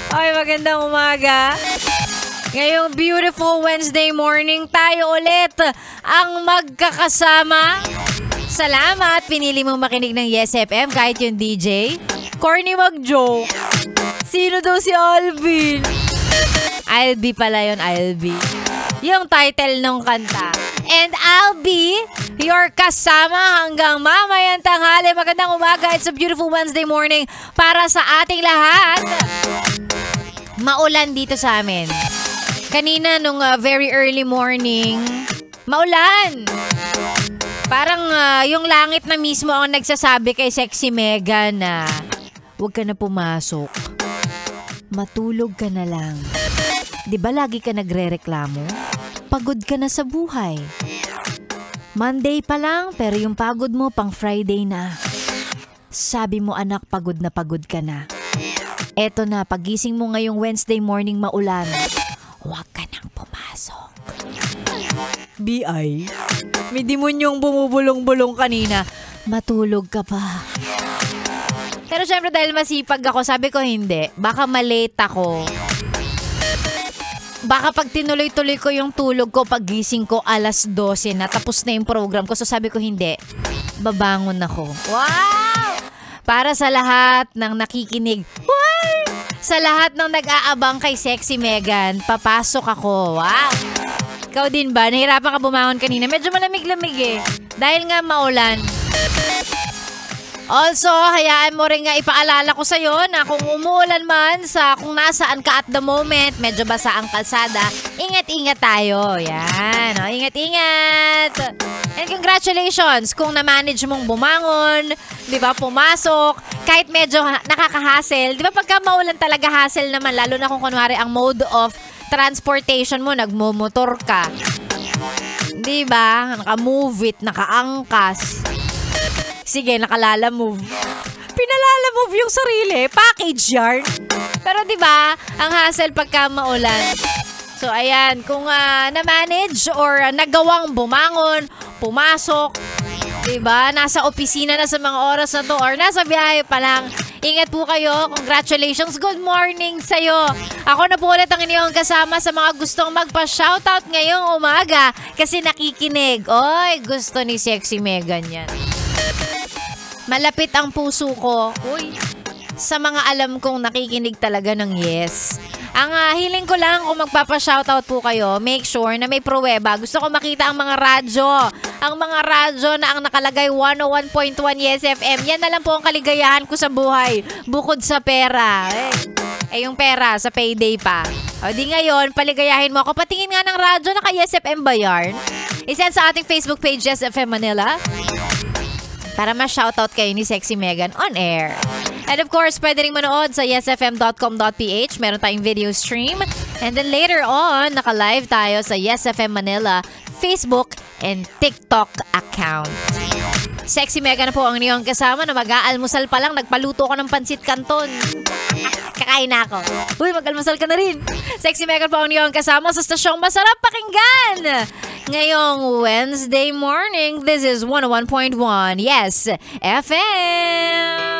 Ay, magandang umaga. Ngayong beautiful Wednesday morning, tayo ulit ang magkakasama. Salamat, pinili mong makinig ng Yes FM kahit yung DJ. Corny mag-joke. Sino daw si Alvin? Albi pala yun, Albi. Yung title ng kanta. And I'll be your kasama hanggang mamayang tanghali. Magandang umaga. It's a beautiful Wednesday morning para sa ating lahat. Maulan dito sa amin. Kanina nung very early morning, maulan. Parang yung langit na mismo ang nagsasabi kay Sexy Mega na huwag ka na pumasok. Matulog ka na lang. 'Di ba lagi ka nagrereklamo? Pagod ka na sa buhay. Monday pa lang pero yung pagod mo pang Friday na. Sabi mo anak, pagod ka na. Eto na, pagising mo ngayong Wednesday morning maulan. Huwag ka nang pumasok. BI, may demonyong bumubulong-bulong kanina. Matulog ka pa. Pero syempre dahil masipag ako, sabi ko hindi. Baka malate ako. Baka pag tinuloy-tuloy ko yung tulog ko, pagising ko alas 12 na, tapos na yung program ko. So sabi ko hindi. Babangon ako. Wow! Para sa lahat ng nakikinig. Wow! Sa lahat ng nag-aabang kay Sexy Megan, papasok ako. Wow! Ikaw din ba? Nahirapan ka bumangon kanina? Medyo malamig-lamig eh. Dahil nga maulan. Also, hayaan mo rin nga ipaalala ko sa'yo na kung umuulan man sa kung nasaan ka at the moment, medyo basa ang kalsada, ingat-ingat tayo. Yan. O, ingat-ingat. And congratulations kung na-manage mong bumangon, di ba, pumasok, kahit medyo nakaka-hassle. Di ba pagka maulan talaga hassle naman, lalo na kung kunwari ang mode of transportation mo, nagmumotor ka. Di ba? Naka-move it, naka-angkas. Sige, nakalala move. Pinalala move yung sarili. Package yarn. Pero 'di ba, ang hassle pagka maulan. So ayan, kung na-manage or nagawang bumangon, pumasok, 'di ba? Nasa opisina na sa mga oras na 'to or nasa biyahe pa lang. Ingat po kayo. Congratulations. Good morning sa'yo. Ako na po ulit ang inyong kasama sa mga gustong magpa-shoutout ngayong umaga kasi nakikinig. Oy, gusto ni Sexy Megan yan. Malapit ang puso ko. Uy, sa mga alam kong nakikinig talaga ng yes. Ang hiling ko lang kung magpapa-shoutout po kayo, make sure na may pruweba. Gusto ko makita ang mga radyo. Ang mga radyo na ang nakalagay 101.1 Yes FM. Yan na lang po ang kaligayahan ko sa buhay. Bukod sa pera. Yung pera sa payday pa. O di ngayon, paligayahin mo ako. Patingin nga ng radyo na kay Yes FM ba yarn? Isend sa ating Facebook page Yes FM Manila para ma-shoutout kayo ni Sexy Megan on air. And of course, pwede rin manood sa yesfm.com.ph. Meron tayong video stream. And then later on, naka-live tayo sa Yes FM Manila Facebook and TikTok account. Sexy Megan na po ang inyong kasama na mag-aalmusal pa lang. Nagpaluto ko ng pansit canton. Kakain na ako. Uy, mag-almusal ka na rin. Sexy Megan po ang inyong kasama sa stasyong masarap pakinggan. Ngayong Wednesday morning, this is 101.1 Yes FM.